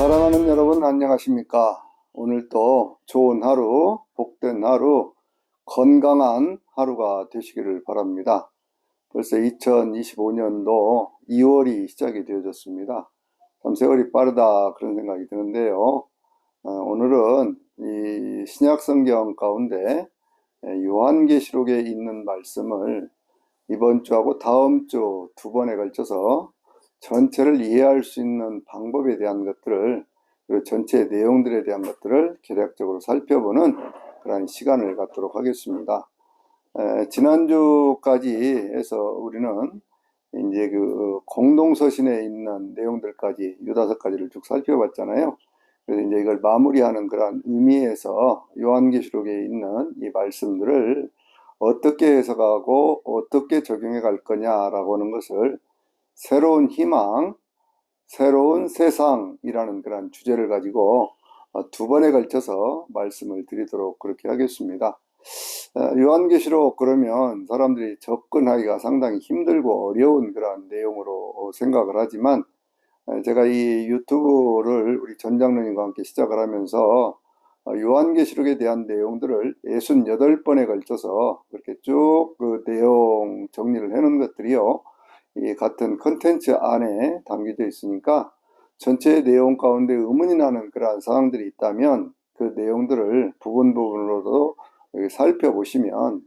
사랑하는 여러분 안녕하십니까? 오늘도 좋은 하루, 복된 하루, 건강한 하루가 되시기를 바랍니다. 벌써 2025년도 2월이 시작이 되어졌습니다. 참 세월이 빠르다 그런 생각이 드는데요. 오늘은 이 신약성경 가운데 요한계시록에 있는 말씀을 이번 주하고 다음 주 두 번에 걸쳐서 전체를 이해할 수 있는 방법에 대한 것들을, 그리고 전체 내용들에 대한 것들을 개략적으로 살펴보는 그런 시간을 갖도록 하겠습니다. 지난주까지 해서 우리는 이제 그 공동서신에 있는 내용들까지 유다서까지를 쭉 살펴봤잖아요. 그래서 이제 이걸 마무리하는 그런 의미에서 요한계시록에 있는 이 말씀들을 어떻게 해석하고 어떻게 적용해 갈 거냐라고 하는 것을 새로운 희망, 새로운 세상이라는 그런 주제를 가지고 두 번에 걸쳐서 말씀을 드리도록 그렇게 하겠습니다. 요한계시록 그러면 사람들이 접근하기가 상당히 힘들고 어려운 그런 내용으로 생각을 하지만, 제가 이 유튜브를 우리 전장로님과 함께 시작을 하면서 요한계시록에 대한 내용들을 68번에 걸쳐서 그렇게 쭉 그 내용 정리를 해놓은 것들이요, 이 같은 컨텐츠 안에 담겨져 있으니까 전체 내용 가운데 의문이 나는 그러한 사항들이 있다면 그 내용들을 부분 부분으로도 살펴보시면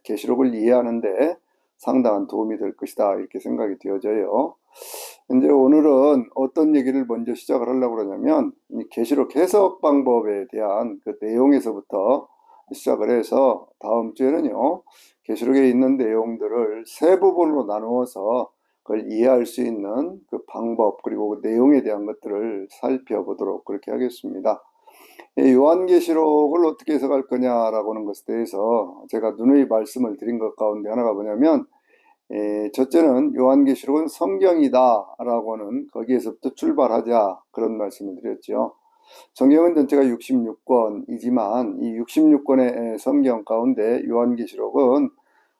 계시록을 이해하는데 상당한 도움이 될 것이다 이렇게 생각이 되어져요. 이제 오늘은 어떤 얘기를 먼저 시작을 하려고 그러냐면, 이 계시록 해석 방법에 대한 그 내용에서부터 시작을 해서 다음 주에는요, 계시록에 있는 내용들을 세 부분으로 나누어서 그걸 이해할 수 있는 그 방법, 그리고 그 내용에 대한 것들을 살펴보도록 그렇게 하겠습니다. 요한계시록을 어떻게 해석할 거냐라고 하는 것에 대해서 제가 누누이 말씀을 드린 것 가운데 하나가 뭐냐면, 첫째는 요한계시록은 성경이다 라고 하는, 거기에서부터 출발하자 그런 말씀을 드렸죠. 성경은 전체가 66권이지만 이 66권의 성경 가운데 요한계시록은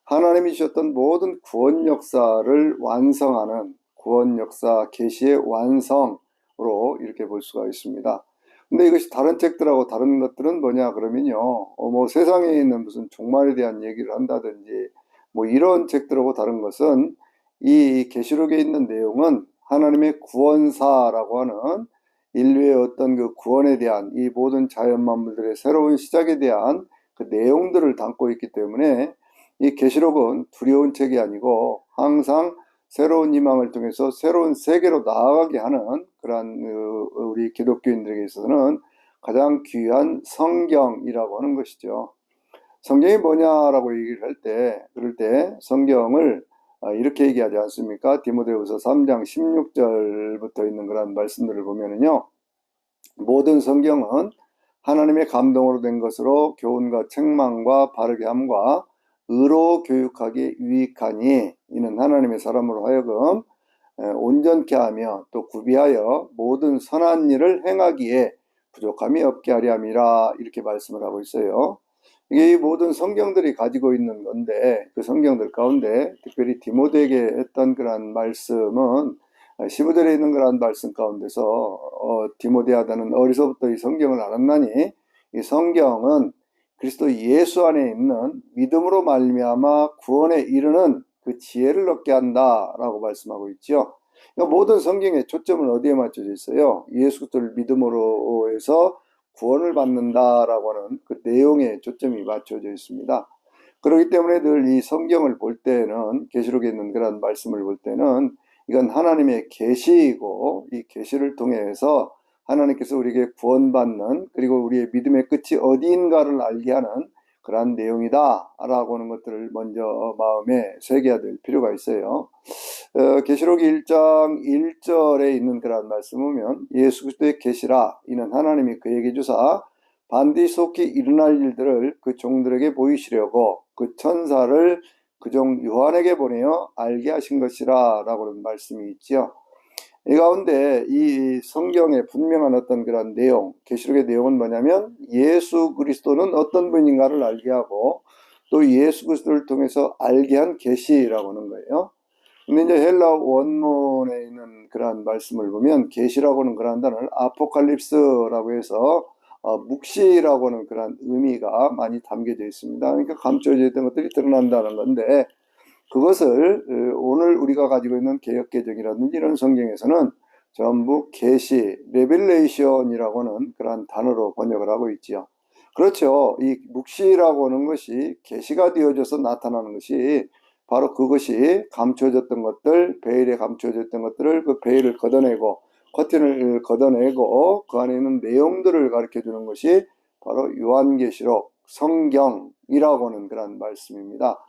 하나님이 주셨던 모든 구원 역사를 완성하는 구원 역사 계시의 완성으로 이렇게 볼 수가 있습니다. 근데 이것이 다른 책들하고 다른 것들은 뭐냐 그러면요, 뭐 세상에 있는 무슨 종말에 대한 얘기를 한다든지 뭐 이런 책들하고 다른 것은, 이 계시록에 있는 내용은 하나님의 구원사라고 하는 인류의 어떤 그 구원에 대한, 이 모든 자연 만물들의 새로운 시작에 대한 그 내용들을 담고 있기 때문에 이 계시록은 두려운 책이 아니고 항상 새로운 희망을 통해서 새로운 세계로 나아가게 하는 그러한 우리 기독교인들에게 있어서는 가장 귀한 성경이라고 하는 것이죠. 성경이 뭐냐라고 얘기를 할 때, 그럴 때 성경을 이렇게 얘기하지 않습니까? 디모데후서 3장 16절부터 있는 그런 말씀들을 보면은요, 모든 성경은 하나님의 감동으로 된 것으로 교훈과 책망과 바르게 함과 의로 교육하기 유익하니, 이는 하나님의 사람으로 하여금 온전케 하며 또 구비하여 모든 선한 일을 행하기에 부족함이 없게 하려 함이라, 이렇게 말씀을 하고 있어요. 이게 이 모든 성경들이 가지고 있는 건데, 그 성경들 가운데 특별히 디모데에게 했던 그런 말씀은 15절에 있는 그런 말씀 가운데서 디모데야 너는 어리서부터 이 성경을 알았나니 이 성경은 그리스도 예수 안에 있는 믿음으로 말미암아 구원에 이르는 그 지혜를 얻게 한다라고 말씀하고 있죠. 그러니까 모든 성경의 초점은 어디에 맞춰져 있어요? 예수 그리스도를 믿음으로 해서 구원을 받는다라고 하는 그 내용에 초점이 맞춰져 있습니다. 그렇기 때문에 늘 이 성경을 볼 때는, 계시록에 있는 그런 말씀을 볼 때는 이건 하나님의 계시이고, 이 계시를 통해서 하나님께서 우리에게 구원받는, 그리고 우리의 믿음의 끝이 어디인가를 알게 하는 그러한 내용이다 라고 하는 것들을 먼저 마음에 새겨야 될 필요가 있어요. 계시록 1장 1절에 있는 그런 말씀을 보면, 예수 그리스도의 계시라 이는 하나님이 그에게 주사 반드시 속히 일어날 일들을 그 종들에게 보이시려고 그 천사를 그 종 요한에게 보내어 알게 하신 것이라 라고 하는 말씀이 있죠. 이 가운데 이 성경의 분명한 어떤 그런 내용, 계시록의 내용은 뭐냐면 예수 그리스도는 어떤 분인가를 알게 하고 또 예수 그리스도를 통해서 알게 한 계시라고 하는 거예요. 근데 이제 헬라 원문에 있는 그러한 말씀을 보면 계시라고는 그러한 단어를 아포칼립스라고 해서 묵시라고는 그런 의미가 많이 담겨져 있습니다. 그러니까 감춰져 있던 것들이 드러난다는 건데 그것을 오늘 우리가 가지고 있는 개역개정이라든지 이런 성경에서는 전부 계시, 레벨레이션이라고 하는 그러한 단어로 번역을 하고 있지요. 그렇죠. 이 묵시라고 하는 것이 계시가 되어져서 나타나는 것이 바로 그것이 감춰졌던 것들, 베일에 감춰졌던 것들을 그 베일을 걷어내고 커튼을 걷어내고 그 안에 있는 내용들을 가르쳐 주는 것이 바로 요한계시록, 성경이라고 하는 그런 말씀입니다.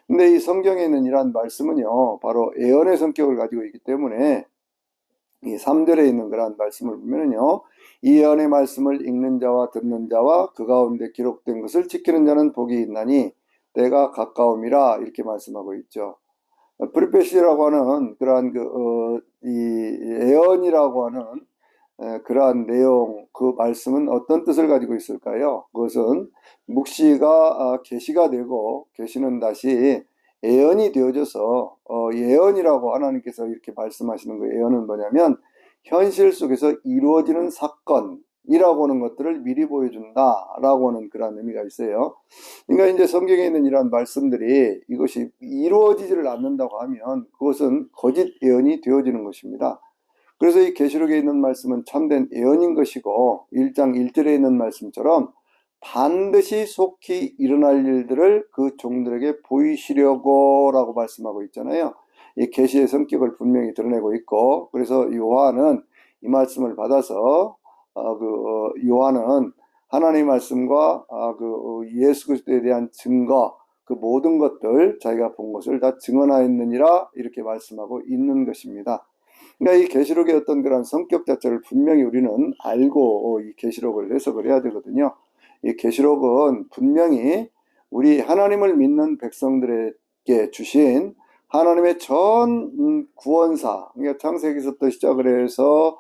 근데 이 성경에 있는 이러한 말씀은요, 바로 예언의 성격을 가지고 있기 때문에 이 3절에 있는 그러한 말씀을 보면은요, 이 예언의 말씀을 읽는 자와 듣는 자와 그 가운데 기록된 것을 지키는 자는 복이 있나니 때가 가까움이라 이렇게 말씀하고 있죠. 프리페시라고 하는 그러한 이 예언이라고 하는 그러한 내용, 그 말씀은 어떤 뜻을 가지고 있을까요? 그것은 묵시가 계시가 되고 계시는 다시 예언이 되어져서 예언이라고 하나님께서 이렇게 말씀하시는 거 예언은 뭐냐면 현실 속에서 이루어지는 사건이라고 하는 것들을 미리 보여준다라고 하는 그런 의미가 있어요. 그러니까 이제 성경에 있는 이러한 말씀들이 이것이 이루어지지를 않는다고 하면 그것은 거짓 예언이 되어지는 것입니다. 그래서 이 계시록에 있는 말씀은 참된 예언인 것이고 1장 1절에 있는 말씀처럼 반드시 속히 일어날 일들을 그 종들에게 보이시려고 라고 말씀하고 있잖아요. 이 계시의 성격을 분명히 드러내고 있고 그래서 요한은 이 말씀을 받아서 요한은 하나님의 말씀과 예수 그리스도에 대한 증거 그 모든 것들 자기가 본 것을 다 증언하였느니라 이렇게 말씀하고 있는 것입니다. 그러니까 이 계시록의 어떤 그런 성격 자체를 분명히 우리는 알고 이 계시록을 해석을 해야 되거든요. 이 계시록은 분명히 우리 하나님을 믿는 백성들에게 주신 하나님의 전 구원사, 그러니까 창세기서부터 시작을 해서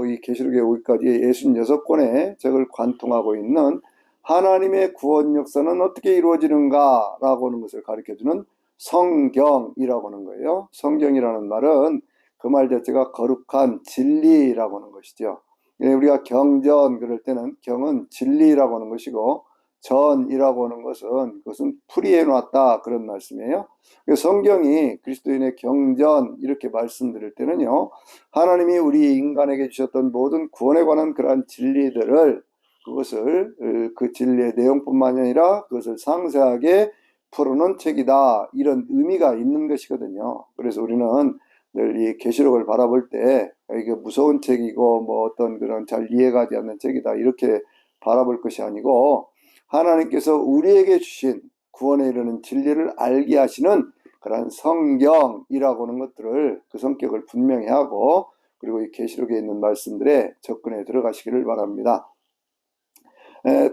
이 계시록에 오기까지 66권의 책을 관통하고 있는 하나님의 구원 역사는 어떻게 이루어지는가라고 하는 것을 가르쳐주는 성경이라고 하는 거예요. 성경이라는 말은 그 말 자체가 거룩한 진리라고 하는 것이죠. 우리가 경전 그럴 때는 경은 진리라고 하는 것이고 전이라고 하는 것은 그것은 풀이해 놨다 그런 말씀이에요. 성경이 그리스도인의 경전 이렇게 말씀드릴 때는요. 하나님이 우리 인간에게 주셨던 모든 구원에 관한 그러한 진리들을 그것을 그 진리의 내용뿐만 아니라 그것을 상세하게 풀어놓은 책이다 이런 의미가 있는 것이거든요. 그래서 우리는 늘 이 계시록을 바라볼 때 이게 무서운 책이고 뭐 어떤 그런 잘 이해가지 않는 책이다 이렇게 바라볼 것이 아니고 하나님께서 우리에게 주신 구원에 이르는 진리를 알게 하시는 그런 성경이라고 하는 것들을 그 성격을 분명히 하고 그리고 이 계시록에 있는 말씀들에 접근해 들어가시기를 바랍니다.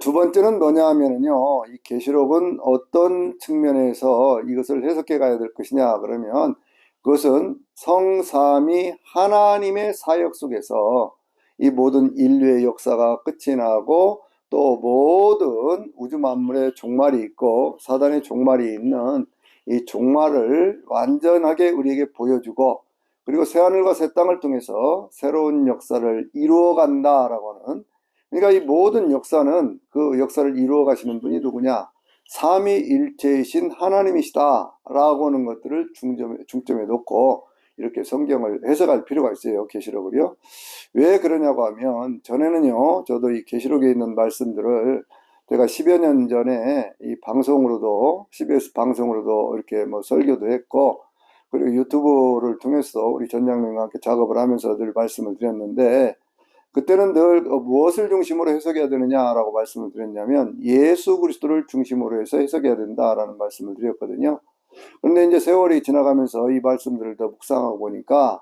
두 번째는 뭐냐 하면은요, 이 계시록은 어떤 측면에서 이것을 해석해 가야 될 것이냐 그러면 그것은 성삼위 하나님의 사역 속에서 이 모든 인류의 역사가 끝이 나고 또 모든 우주 만물의 종말이 있고 사단의 종말이 있는 이 종말을 완전하게 우리에게 보여주고 그리고 새하늘과 새 땅을 통해서 새로운 역사를 이루어 간다라고 하는 그러니까 이 모든 역사는 그 역사를 이루어 가시는 분이 누구냐? 삼위일체이신 하나님이시다라고 하는 것들을 중점에 놓고 이렇게 성경을 해석할 필요가 있어요. 계시록을요. 왜 그러냐고 하면 전에는요. 저도 이 계시록에 있는 말씀들을 제가 10여 년 전에 이 방송으로도 CBS 방송으로도 이렇게 뭐 설교도 했고 그리고 유튜브를 통해서 우리 전장님과 함께 작업을 하면서 늘 말씀을 드렸는데 그때는 늘 무엇을 중심으로 해석해야 되느냐라고 말씀을 드렸냐면 예수 그리스도를 중심으로 해서 해석해야 된다라는 말씀을 드렸거든요. 그런데 이제 세월이 지나가면서 이 말씀들을 더 묵상하고 보니까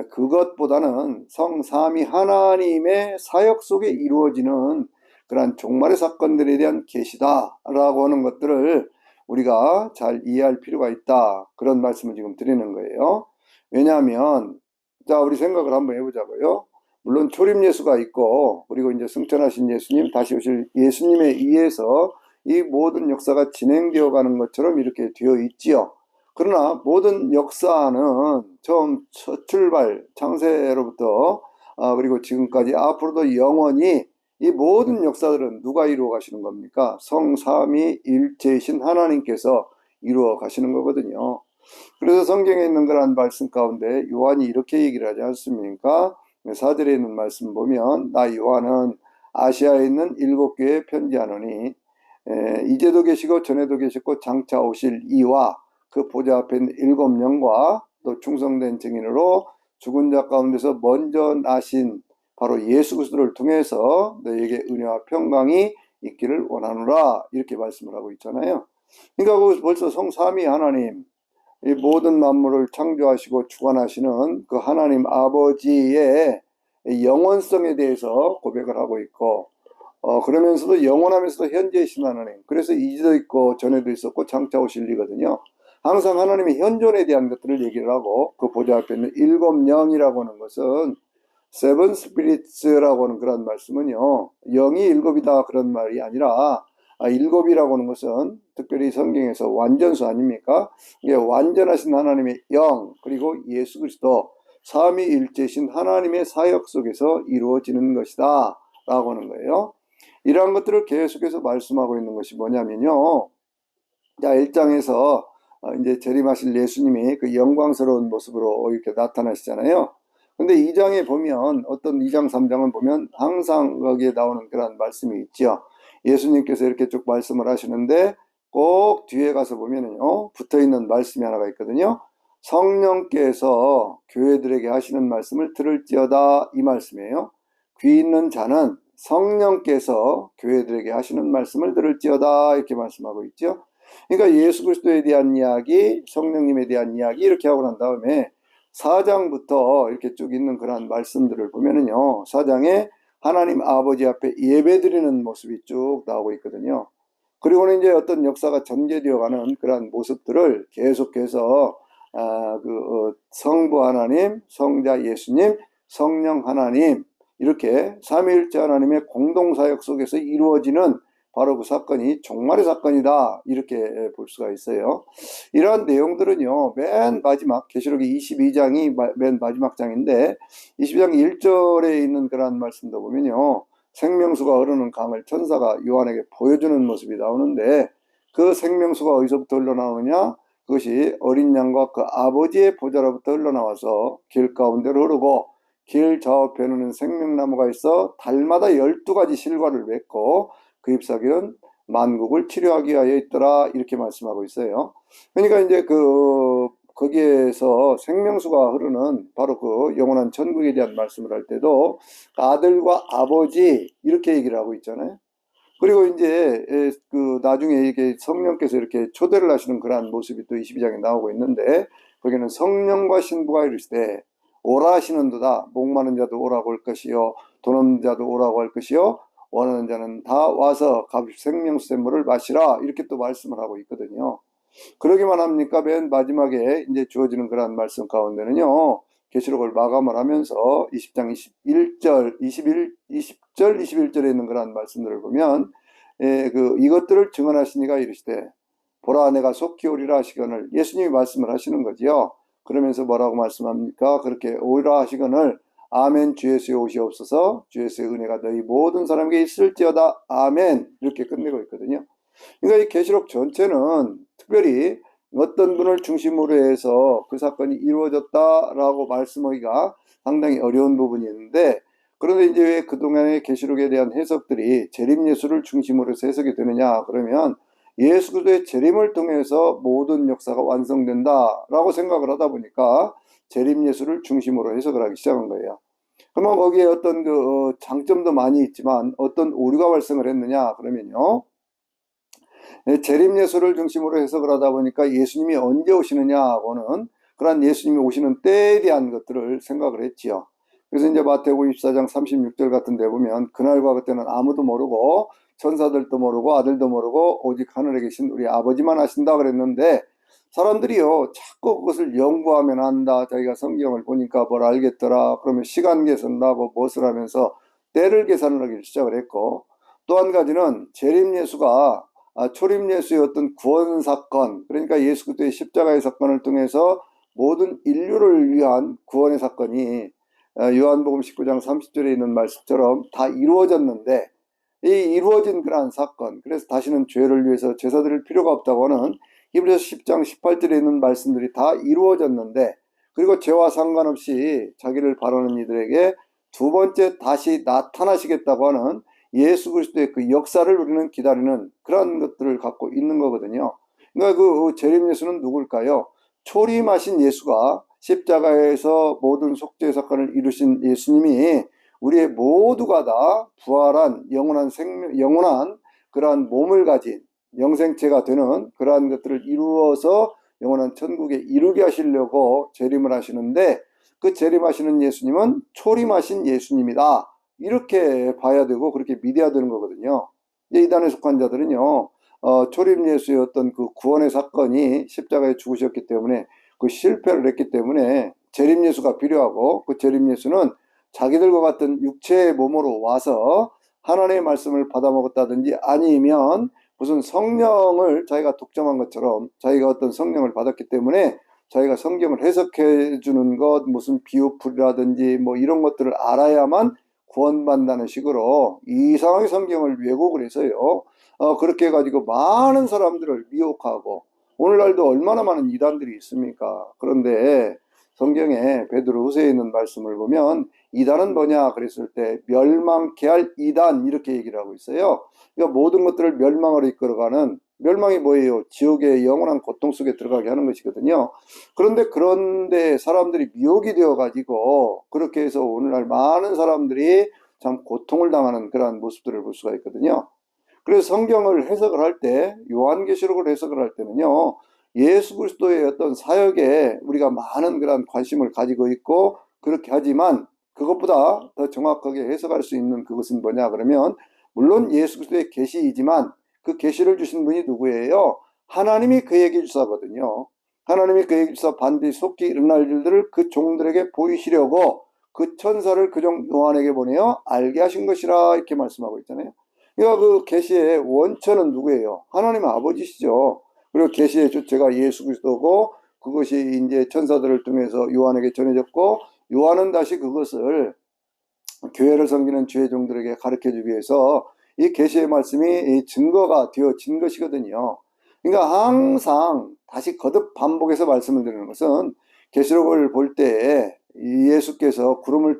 그것보다는 성삼위 하나님의 사역 속에 이루어지는 그러한 종말의 사건들에 대한 계시다라고 하는 것들을 우리가 잘 이해할 필요가 있다. 그런 말씀을 지금 드리는 거예요. 왜냐하면 자 우리 생각을 한번 해보자고요. 물론 초림 예수가 있고 그리고 이제 승천하신 예수님 다시 오실 예수님에 의해서 이 모든 역사가 진행되어 가는 것처럼 이렇게 되어 있지요. 그러나 모든 역사는 처음 첫 출발 창세로부터 그리고 지금까지 앞으로도 영원히 이 모든 역사들은 누가 이루어 가시는 겁니까? 성삼위일체이신 하나님께서 이루어 가시는 거거든요. 그래서 성경에 있는 그런 말씀 가운데 요한이 이렇게 얘기를 하지 않습니까? 사절에 있는 말씀 보면 나 요한은 아시아에 있는 7교회에 편지하노니 이제도 계시고 전에도 계셨고 장차 오실 이와 그 보좌 앞에 있는 7영과 또 충성된 증인으로 죽은 자 가운데서 먼저 나신 바로 예수 그리스도를 통해서 너에게 은혜와 평강이 있기를 원하노라 이렇게 말씀을 하고 있잖아요. 그러니까 벌써 성삼위 하나님 이 모든 만물을 창조하시고 주관하시는 그 하나님 아버지의 영원성에 대해서 고백을 하고 있고 그러면서도 영원하면서도 현재이신 하나님. 그래서 이제도 있고 전에도 있었고 장차 오실 리거든요. 항상 하나님의 현존에 대한 것들을 얘기를 하고 그 보좌 앞에 있는 7영이라고 하는 것은 세븐 스피릿스라고 하는 그런 말씀은요. 영이 7이다 그런 말이 아니라 7이라고 하는 것은 특별히 성경에서 완전수 아닙니까? 이게 완전하신 하나님의 영 그리고 예수 그리스도 삼위일체신 하나님의 사역 속에서 이루어지는 것이다 라고 하는 거예요. 이러한 것들을 계속해서 말씀하고 있는 것이 뭐냐면요. 자, 1장에서 이제 재림하실 예수님이 그 영광스러운 모습으로 이렇게 나타나시잖아요. 근데 2장에 보면 어떤 2장, 3장을 보면 항상 거기에 나오는 그런 말씀이 있죠. 예수님께서 이렇게 쭉 말씀을 하시는데 꼭 뒤에 가서 보면은요. 붙어있는 말씀이 하나가 있거든요. 성령께서 교회들에게 하시는 말씀을 들을지어다 이 말씀이에요. 귀 있는 자는 성령께서 교회들에게 하시는 말씀을 들을지어다 이렇게 말씀하고 있죠. 그러니까 예수 그리스도에 대한 이야기, 성령님에 대한 이야기 이렇게 하고 난 다음에 4장부터 이렇게 쭉 있는 그런 말씀들을 보면은요. 4장에 하나님 아버지 앞에 예배드리는 모습이 쭉 나오고 있거든요. 그리고는 이제 어떤 역사가 전개되어가는 그런 모습들을 계속해서 성부 하나님, 성자 예수님, 성령 하나님 이렇게 삼위일체 하나님의 공동사역 속에서 이루어지는 바로 그 사건이 종말의 사건이다 이렇게 볼 수가 있어요. 이러한 내용들은요 맨 마지막 계시록 22장이 맨 마지막 장인데 22장 1절에 있는 그런 말씀도 보면요 생명수가 흐르는 강을 천사가 요한에게 보여주는 모습이 나오는데 그 생명수가 어디서부터 흘러나오느냐 그것이 어린 양과 그 아버지의 보좌로부터 흘러나와서 길 가운데로 흐르고 길 좌우편에는 생명나무가 있어 달마다 12가지 실과를 맺고 그 잎사귀는 만국을 치료하기 위하여 있더라 이렇게 말씀하고 있어요. 그러니까 이제 거기에서 생명수가 흐르는 바로 그 영원한 천국에 대한 말씀을 할 때도 아들과 아버지 이렇게 얘기를 하고 있잖아요. 그리고 이제 나중에 이게 성령께서 이렇게 초대를 하시는 그러한 모습이 또 22장에 나오고 있는데 거기는 성령과 신부가 이르시되 오라 하시는도다 목마른 자도 오라고 할 것이요 돈 없는 자도 오라고 할 것이요 원하는 자는 다 와서 값없이 생명샘물을 마시라 이렇게 또 말씀을 하고 있거든요. 그러기만 합니까? 맨 마지막에 이제 주어지는 그런 말씀 가운데는요. 계시록을 마감을 하면서 20장 21절, 20절, 21절에 있는 그런 말씀들을 보면 이것들을 증언하시니가 이르시되 보라 내가 속히 오리라 하시거늘 예수님이 말씀을 하시는 거지요. 그러면서 뭐라고 말씀합니까? 그렇게 오리라 하시거늘 아멘 주 예수의 오시옵소서 주 예수의 은혜가 너희 모든 사람에게 있을지어다 아멘 이렇게 끝내고 있거든요. 그러니까 이 계시록 전체는 특별히 어떤 분을 중심으로 해서 그 사건이 이루어졌다라고 말씀하기가 상당히 어려운 부분이 있는데 그런데 이제 왜 그동안의 계시록에 대한 해석들이 재림 예수를 중심으로 해서 해석이 되느냐 그러면 예수 그리스도의 재림을 통해서 모든 역사가 완성된다라고 생각을 하다 보니까 재림 예수를 중심으로 해석을 하기 시작한 거예요. 그러면 거기에 어떤 장점도 많이 있지만 어떤 오류가 발생을 했느냐 그러면요. 재림 예수를 중심으로 해석을 하다 보니까 예수님이 언제 오시느냐고는 그런 예수님이 오시는 때에 대한 것들을 생각을 했지요. 그래서 이제 마태복음 24장 36절 같은 데 보면 그날과 그때는 아무도 모르고 천사들도 모르고 아들도 모르고 오직 하늘에 계신 우리 아버지만 아신다 그랬는데 사람들이요 자꾸 그것을 연구하면 안다 자기가 성경을 보니까 뭘 알겠더라 그러면 시간 계산하고 무엇을 하면서 때를 계산을 하기 시작을 했고 또 한 가지는 재림 예수가 초림 예수의 어떤 구원 사건, 그러니까 예수 그리스도의 십자가의 사건을 통해서 모든 인류를 위한 구원의 사건이 요한복음 19장 30절에 있는 말씀처럼 다 이루어졌는데, 이 이루어진 그러한 사건, 그래서 다시는 죄를 위해서 제사 드릴 필요가 없다고 하는 히브리서 10장 18절에 있는 말씀들이 다 이루어졌는데, 그리고 죄와 상관없이 자기를 바라는 이들에게 두 번째 다시 나타나시겠다고 하는 예수 그리스도의 그 역사를 우리는 기다리는 그런 것들을 갖고 있는 거거든요. 그러니까 그 재림 예수는 누굴까요? 초림하신 예수가 십자가에서 모든 속죄 사건을 이루신 예수님이 우리의 모두가 다 부활한 영원한 생명, 영원한 그러한 몸을 가진 영생체가 되는 그러한 것들을 이루어서 영원한 천국에 이루게 하시려고 재림을 하시는데, 그 재림하시는 예수님은 초림하신 예수님이다, 이렇게 봐야 되고 그렇게 믿어야 되는 거거든요. 이단에 속한 자들은요, 초림 예수의 어떤 그 구원의 사건이 십자가에 죽으셨기 때문에 그 실패를 했기 때문에 재림 예수가 필요하고, 그 재림 예수는 자기들과 같은 육체의 몸으로 와서 하나님의 말씀을 받아먹었다든지 아니면 무슨 성령을 자기가 독점한 것처럼 자기가 어떤 성령을 받았기 때문에 자기가 성경을 해석해 주는 것, 무슨 비유풀이라든지 뭐 이런 것들을 알아야만 구원받는다는 식으로 이상하게 성경을 왜곡을 해서요, 그렇게 해가지고 많은 사람들을 미혹하고, 오늘날도 얼마나 많은 이단들이 있습니까? 그런데 성경에 베드로후서에 있는 말씀을 보면 이단은 뭐냐 그랬을 때 멸망케 할 이단, 이렇게 얘기를 하고 있어요. 그러니까 모든 것들을 멸망으로 이끌어가는, 멸망이 뭐예요? 지옥의 영원한 고통 속에 들어가게 하는 것이거든요. 그런데 사람들이 미혹이 되어 가지고 그렇게 해서 오늘날 많은 사람들이 참 고통을 당하는 그러한 모습들을 볼 수가 있거든요. 그래서 성경을 해석을 할 때, 요한계시록을 해석을 할 때는요, 예수 그리스도의 어떤 사역에 우리가 많은 그런 관심을 가지고 있고 그렇게 하지만, 그것보다 더 정확하게 해석할 수 있는 그것은 뭐냐 그러면, 물론 예수 그리스도의 계시이지만 그 계시를 주신 분이 누구예요? 하나님이 그에게 주사거든요. 하나님이 그에게 주사 반드시 속히 일어날 일들을 그 종들에게 보이시려고 그 천사를 그 종 요한에게 보내어 알게 하신 것이라, 이렇게 말씀하고 있잖아요. 그러니까 그 계시의 원천은 누구예요? 하나님 아버지시죠. 그리고 계시의 주체가 예수 그리스도고, 그것이 이제 천사들을 통해서 요한에게 전해졌고, 요한은 다시 그것을 교회를 섬기는 주의 종들에게 가르쳐주기 위해서 이 계시의 말씀이 증거가 되어진 것이거든요. 그러니까 항상 다시 거듭 반복해서 말씀을 드리는 것은, 계시록을 볼 때 예수께서 구름을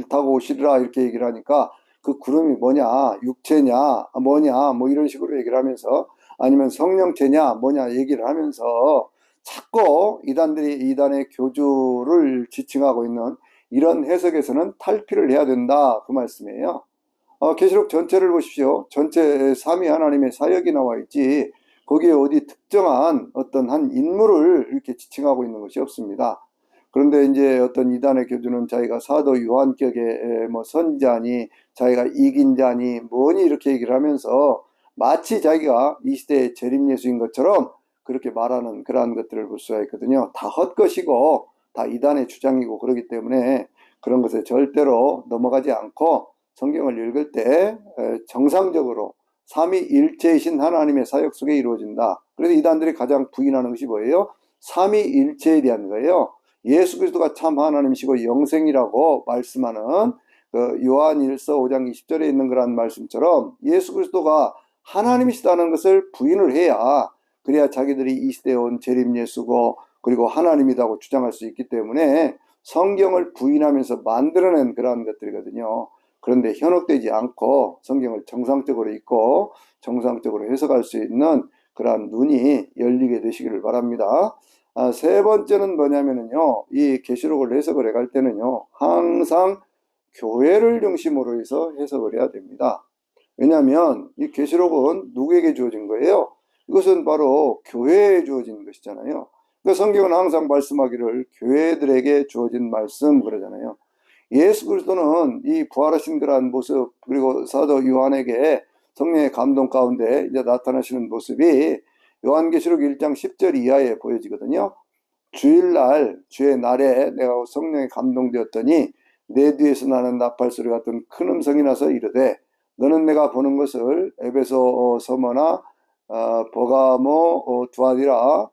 타고 오시리라 이렇게 얘기를 하니까 그 구름이 뭐냐, 육체냐, 뭐냐, 뭐 이런 식으로 얘기를 하면서, 아니면 성령체냐, 뭐냐 얘기를 하면서 자꾸 이단들이 이단의 교주를 지칭하고 있는 이런 해석에서는 탈피를 해야 된다, 그 말씀이에요. 계시록 전체를 보십시오. 전체 삼위 하나님의 사역이 나와 있지, 거기에 어디 특정한 어떤 한 인물을 이렇게 지칭하고 있는 것이 없습니다. 그런데 이제 어떤 이단의 교주는 자기가 사도 요한격의 뭐 선자니, 자기가 이긴 자니, 뭐니 이렇게 얘기를 하면서 마치 자기가 이 시대의 재림 예수인 것처럼 그렇게 말하는 그러한 것들을 볼 수가 있거든요. 다 헛것이고 다 이단의 주장이고, 그렇기 때문에 그런 것에 절대로 넘어가지 않고 성경을 읽을 때 정상적으로 삼위일체이신 하나님의 사역 속에 이루어진다. 그래서 이단들이 가장 부인하는 것이 뭐예요? 삼위일체에 대한 거예요. 예수 그리스도가 참 하나님이시고 영생이라고 말씀하는 그 요한일서 5장 20절에 있는 그런 말씀처럼 예수 그리스도가 하나님이시다는 것을 부인을 해야, 그래야 자기들이 이 시대에 온 재림 예수고 그리고 하나님이라고 주장할 수 있기 때문에 성경을 부인하면서 만들어낸 그러한 것들이거든요. 그런데 현혹되지 않고 성경을 정상적으로 읽고 정상적으로 해석할 수 있는 그러한 눈이 열리게 되시기를 바랍니다. 세 번째는 뭐냐면요, 이 계시록을 해석을 해갈 때는요, 항상 교회를 중심으로 해서 해석을 해야 됩니다. 왜냐하면 이 계시록은 누구에게 주어진 거예요? 이것은 바로 교회에 주어진 것이잖아요. 그러니까 성경은 항상 말씀하기를 교회들에게 주어진 말씀 그러잖아요. 예수 그리스도는 이 부활하신 그러한 모습, 그리고 사도 요한에게 성령의 감동 가운데 이제 나타나시는 모습이 요한계시록 1장 10절 이하에 보여지거든요. 주일날, 주의 날에 내가 성령에 감동되었더니 내 뒤에서 나는 나팔소리 같은 큰 음성이 나서 이르되, 너는 내가 보는 것을 에베소 서머나 버가모, 두아디라,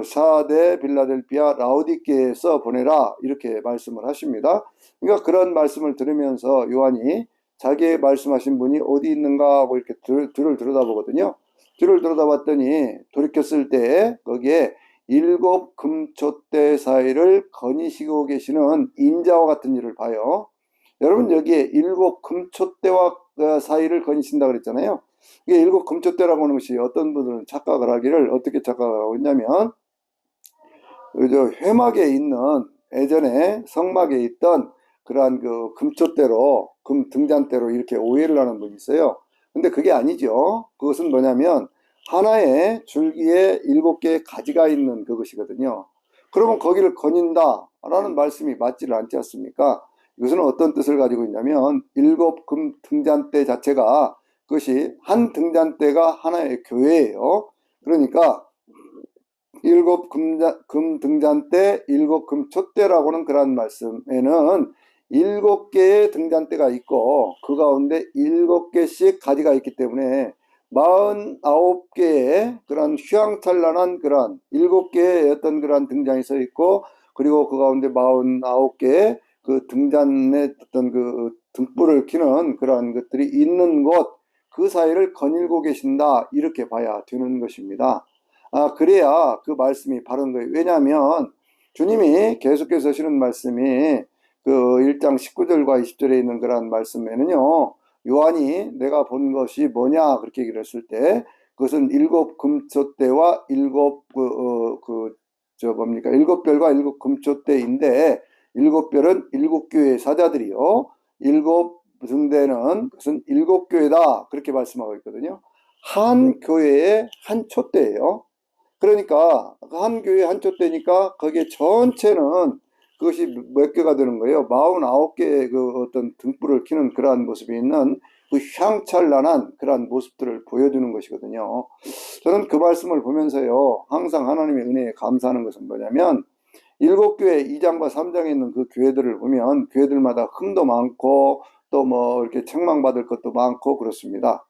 사데, 빌라델피아, 라오디게에서 보내라 이렇게 말씀을 하십니다. 그러니까 그런 말씀을 들으면서 요한이 자기의 말씀하신 분이 어디 있는가 하고 이렇게 들을 들여다보거든요. 들을 들여다봤더니 돌이켰을 때 거기에 일곱 금촛대 사이를 거니시고 계시는 인자와 같은 일을 봐요. 여러분 여기에 일곱 금촛대와 사이를 거니신다 그랬잖아요. 이게 일곱 금촛대라고 하는 것이 어떤 분들은 착각을 하기를 어떻게 착각하고 있냐면 저 회막에 있는 예전에 성막에 있던 그러한 그 금촛대로 금 등잔대로 이렇게 오해를 하는 분이 있어요. 근데 그게 아니죠. 그것은 뭐냐면 하나의 줄기에 일곱 개의 가지가 있는 그것이거든요. 그러면 거기를 거닌다라는 말씀이 맞지를 않지 않습니까? 이것은 어떤 뜻을 가지고 있냐면 일곱 금 등잔대 자체가 그것이 한 등잔대가 하나의 교회예요. 그러니까 일곱 금 등잔대, 일곱 금 촛대라고는 그런 말씀에는 일곱 개의 등잔대가 있고 그 가운데 일곱 개씩 가지가 있기 때문에 49개의 그런 휘황찬란한 그런 일곱 개의 어떤 그런 등잔이 서 있고 그리고 그 가운데 49개의 그 등잔에 어떤 그 등불을 켜는 그런 것들이 있는 곳 그 사이를 거닐고 계신다 이렇게 봐야 되는 것입니다. 그래야 그 말씀이 바른 거예요. 왜냐하면 주님이 계속해서 하시는 말씀이 그 1장 19절과 20절에 있는 그런 말씀에는요, 요한이 내가 본 것이 뭐냐 그렇게 얘기를 했을 때 그것은 일곱 금촛대와 일곱 일곱 별과 일곱 금촛대인데 일곱 별은 일곱 교회의 사자들이요, 일곱 등대는 그것은 일곱 교회다 그렇게 말씀하고 있거든요. 한 교회의 한 촛대예요. 그러니까 한 교회 한 촛대니까 거기에 전체는 그것이 몇 개가 되는 거예요. 49개의 그 어떤 등불을 켜는 그러한 모습이 있는 그 향찬란한 그러한 모습들을 보여주는 것이거든요. 저는 그 말씀을 보면서요, 항상 하나님의 은혜에 감사하는 것은 뭐냐면 일곱 교회 2장과 3장에 있는 그 교회들을 보면 교회들마다 흠도 많고 또 뭐 이렇게 책망받을 것도 많고 그렇습니다.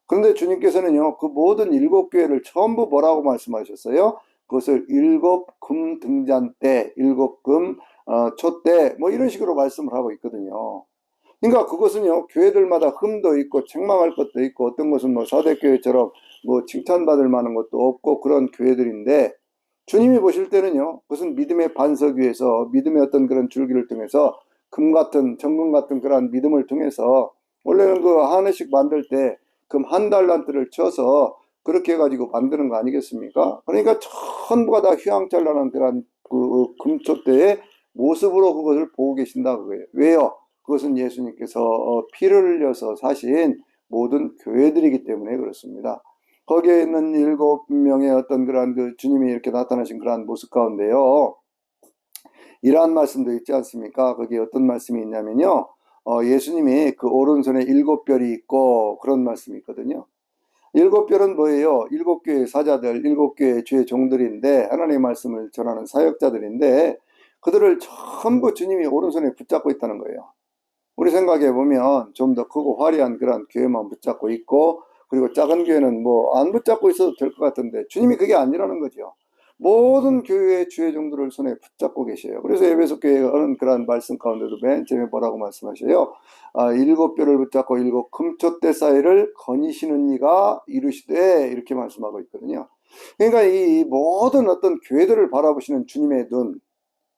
그런데 주님께서는요, 그 모든 일곱 교회를 전부 뭐라고 말씀하셨어요? 그것을 일곱 금 등잔대, 일곱 금 촛대, 뭐 이런 식으로 말씀을 하고 있거든요. 그러니까 그것은요, 교회들마다 흠도 있고 책망할 것도 있고 어떤 것은 뭐 사대교회처럼 뭐 칭찬받을 만한 것도 없고 그런 교회들인데 주님이 보실 때는요, 그것은 믿음의 반석 위에서 믿음의 어떤 그런 줄기를 통해서 금 같은 정금 같은 그런 믿음을 통해서 원래는 그 하나씩 만들 때 금 한 달란트를 쳐서 그렇게 해가지고 만드는 거 아니겠습니까? 그러니까 전부가 다 휘황찬란한 그런 그 금촛대의 모습으로 그것을 보고 계신다 그거예요. 왜요? 그것은 예수님께서 피를 흘려서 사신 모든 교회들이기 때문에 그렇습니다. 거기에 있는 7명의 어떤 그러한 그 주님이 이렇게 나타나신 그러한 모습 가운데요, 이러한 말씀도 있지 않습니까? 거기에 어떤 말씀이 있냐면요, 예수님이 그 오른손에 7별이 있고 그런 말씀이 있거든요. 7별은 뭐예요? 7교회의 사자들, 7교회의 주의 종들인데 하나님의 말씀을 전하는 사역자들인데 그들을 전부 주님이 오른손에 붙잡고 있다는 거예요. 우리 생각해 보면 좀 더 크고 화려한 그런 교회만 붙잡고 있고 그리고 작은 교회는 뭐 안 붙잡고 있어도 될 것 같은데 주님이 그게 아니라는 거죠. 모든 교회의 주의 종들을 손에 붙잡고 계셔요. 그래서 에베소 교회가 하는 그런 말씀 가운데도 맨 처음에 뭐라고 말씀하셔요? 7뼈를 붙잡고 7금촛대 사이를 거니시는 이가 이르시되 이렇게 말씀하고 있거든요. 그러니까 이 모든 어떤 교회들을 바라보시는 주님의 눈,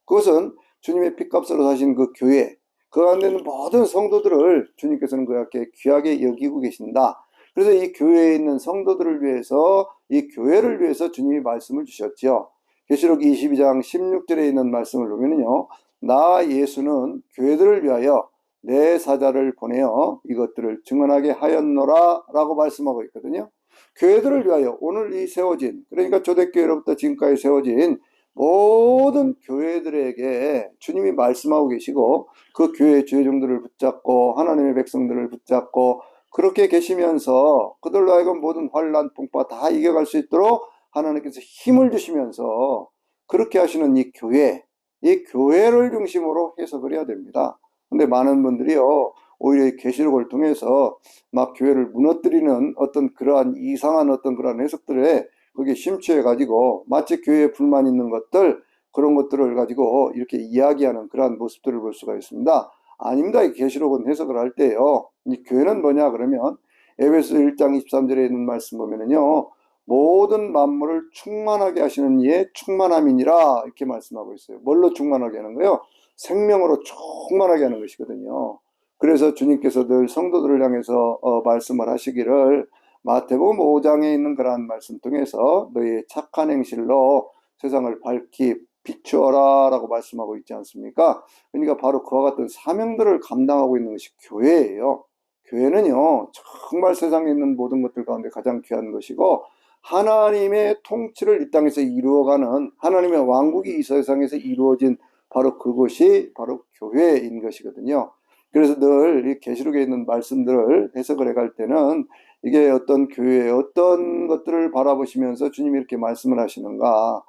그것은 주님의 핏값으로 사신 그 교회, 그 안에 있는 모든 성도들을 주님께서는 그렇게 귀하게 여기고 계신다. 그래서 이 교회에 있는 성도들을 위해서, 이 교회를 위해서 주님이 말씀을 주셨죠. 계시록 22장 16절에 있는 말씀을 보면요, 나 예수는 교회들을 위하여 내 사자를 보내어 이것들을 증언하게 하였노라 라고 말씀하고 있거든요. 교회들을 위하여 오늘 이 세워진, 그러니까 초대교회로부터 지금까지 세워진 모든 교회들에게 주님이 말씀하고 계시고 그 교회의 주의종들을 붙잡고 하나님의 백성들을 붙잡고 그렇게 계시면서 그들로 하여금 모든 환난 풍파 다 이겨갈 수 있도록 하나님께서 힘을 주시면서 그렇게 하시는 이 교회, 이 교회를 중심으로 해석을 해야 됩니다. 근데 많은 분들이요, 오히려 이 계시록을 통해서 막 교회를 무너뜨리는 어떤 그러한 이상한 어떤 그러한 해석들에 거기에 심취해 가지고 마치 교회에 불만 있는 것들 그런 것들을 가지고 이렇게 이야기하는 그러한 모습들을 볼 수가 있습니다. 아닙니다. 이 계시록은 해석을 할 때요. 이 교회는 뭐냐 그러면 에베소 1장 23절에 있는 말씀 보면은요. 모든 만물을 충만하게 하시는 이의 충만함이니라 이렇게 말씀하고 있어요. 뭘로 충만하게 하는 거예요? 생명으로 충만하게 하는 것이거든요. 그래서 주님께서 늘 성도들을 향해서 말씀을 하시기를 마태복음 5장에 있는 그러한 말씀 통해서 너희의 착한 행실로 세상을 밝히 비추어라 라고 말씀하고 있지 않습니까? 그러니까 바로 그와 같은 사명들을 감당하고 있는 것이 교회예요. 교회는요 정말 세상에 있는 모든 것들 가운데 가장 귀한 것이고 하나님의 통치를 이 땅에서 이루어가는 하나님의 왕국이 이 세상에서 이루어진 바로 그것이 바로 교회인 것이거든요. 그래서 늘 이 계시록에 있는 말씀들을 해석을 해갈 때는 이게 어떤 교회의 어떤 것들을 바라보시면서 주님이 이렇게 말씀을 하시는가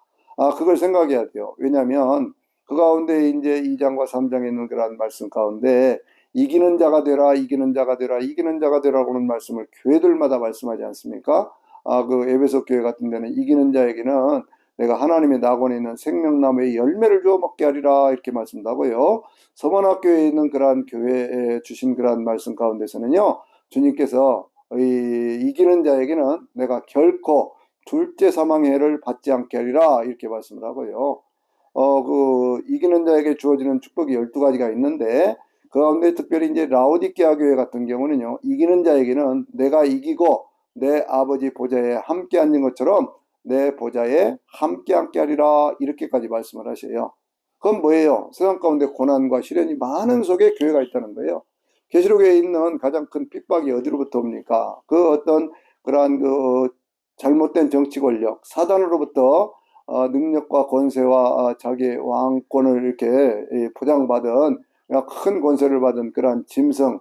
그걸 생각해야 돼요. 왜냐하면 그 가운데 이제 2장과 3장에 있는 그런 말씀 가운데 이기는 자가 되라 이기는 자가 되라 이기는 자가 되라고는 말씀을 교회들마다 말씀하지 않습니까? 그 에베소 교회 같은 데는 이기는 자에게는 내가 하나님의 낙원에 있는 생명나무의 열매를 주어 먹게 하리라 이렇게 말씀하고요. 서원학교에 있는 그러한 교회에 주신 그러한 말씀 가운데서는요. 주님께서 이기는 자에게는 내가 결코 둘째 사망의 해를 받지 않게 하리라 이렇게 말씀을 하고요. 그 이기는 자에게 주어지는 축복이 12가지가 있는데 그 가운데 특별히 이제 라오디게아 교회 같은 경우는요. 이기는 자에게는 내가 이기고 내 아버지 보좌에 함께 앉는 것처럼 내 보좌에 함께 하리라 이렇게까지 말씀을 하셔요. 그건 뭐예요? 세상 가운데 고난과 시련이 많은 속에 교회가 있다는 거예요. 계시록에 있는 가장 큰 핍박이 어디로부터 옵니까? 그 어떤 그러한 그 잘못된 정치 권력, 사단으로부터 능력과 권세와 자기의 왕권을 이렇게 포장받은 큰 권세를 받은 그러한 짐승,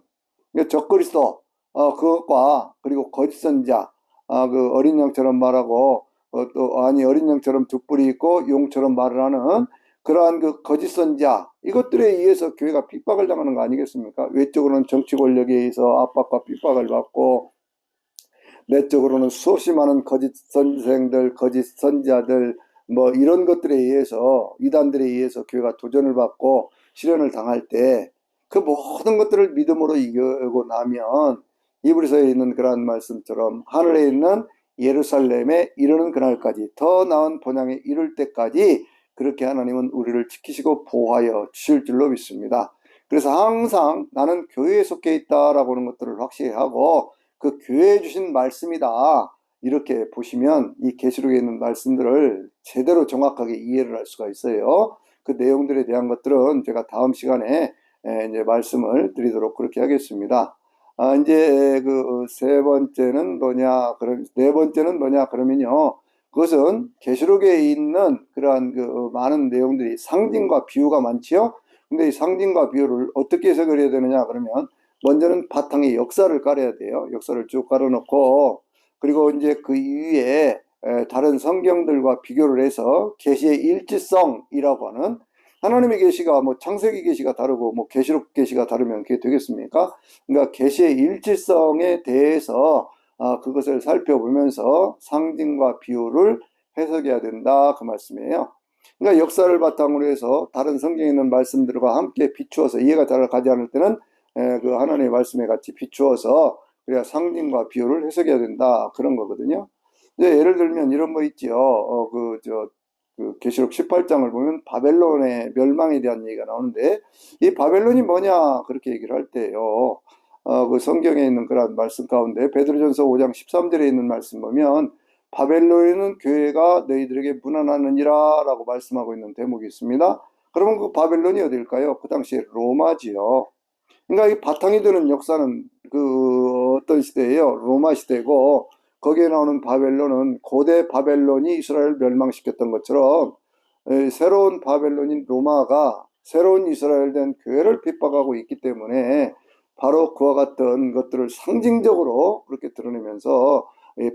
적그리스도 그것과 그리고 거짓 선자, 그 어린 양처럼 말하고 또 아니 어린 양처럼 두 뿔이 있고 용처럼 말을 하는 그러한 그 거짓 선자 이것들에 의해서 교회가 핍박을 당하는 거 아니겠습니까? 외적으로는 정치 권력에 의해서 압박과 핍박을 받고 내적으로는 수없이 많은 거짓 선생들, 거짓 선자들 뭐 이런 것들에 의해서 이단들에 의해서 교회가 도전을 받고 시련을 당할 때 그 모든 것들을 믿음으로 이겨고 나면 이브리서에 있는 그러한 말씀처럼 하늘에 있는 예루살렘에 이르는 그날까지 더 나은 본향에 이를 때까지 그렇게 하나님은 우리를 지키시고 보호하여 주실 줄로 믿습니다. 그래서 항상 나는 교회에 속해 있다라고 하는 것들을 확실히 하고 그 교회에 주신 말씀이다 이렇게 보시면 이 계시록에 있는 말씀들을 제대로 정확하게 이해를 할 수가 있어요. 그 내용들에 대한 것들은 제가 다음 시간에 이제 말씀을 드리도록 그렇게 하겠습니다. 이제 그 세 번째는 뭐냐 그럼 네 번째는 뭐냐 그러면요. 그것은 계시록에 있는 그러한 그 많은 내용들이 상징과 비유가 많지요. 근데 이 상징과 비유를 어떻게 해석을 해야 되느냐 그러면 먼저는 바탕에 역사를 깔아야 돼요. 역사를 쭉 깔아놓고 그리고 이제 그 위에 다른 성경들과 비교를 해서 계시의 일치성이라고 하는 하나님의 계시가 뭐 창세기 계시가 다르고 뭐 계시록 계시가 다르면 그게 되겠습니까? 그러니까 계시의 일치성에 대해서 그것을 살펴보면서 상징과 비유를 해석해야 된다 그 말씀이에요. 그러니까 역사를 바탕으로 해서 다른 성경에 있는 말씀들과 함께 비추어서 이해가 잘 가지 않을 때는 그 하나님의 말씀에 같이 비추어서 그래야 상징과 비유를 해석해야 된다 그런 거거든요. 이제 예를 들면 이런 거 있죠. 그 계시록 18장을 보면 바벨론의 멸망에 대한 얘기가 나오는데 이 바벨론이 뭐냐 그렇게 얘기를 할 때요. 그 성경에 있는 그런 말씀 가운데 베드로전서 5장 13절에 있는 말씀 보면 바벨론에는 교회가 너희들에게 무난하느니라 라고 말씀하고 있는 대목이 있습니다. 그러면 그 바벨론이 어딜까요? 그 당시에 로마지요. 그러니까 이 바탕이 되는 역사는 그 어떤 시대예요? 로마 시대고 거기에 나오는 바벨론은 고대 바벨론이 이스라엘을 멸망시켰던 것처럼 새로운 바벨론인 로마가 새로운 이스라엘 된 교회를 핍박하고 있기 때문에 바로 그와 같은 것들을 상징적으로 그렇게 드러내면서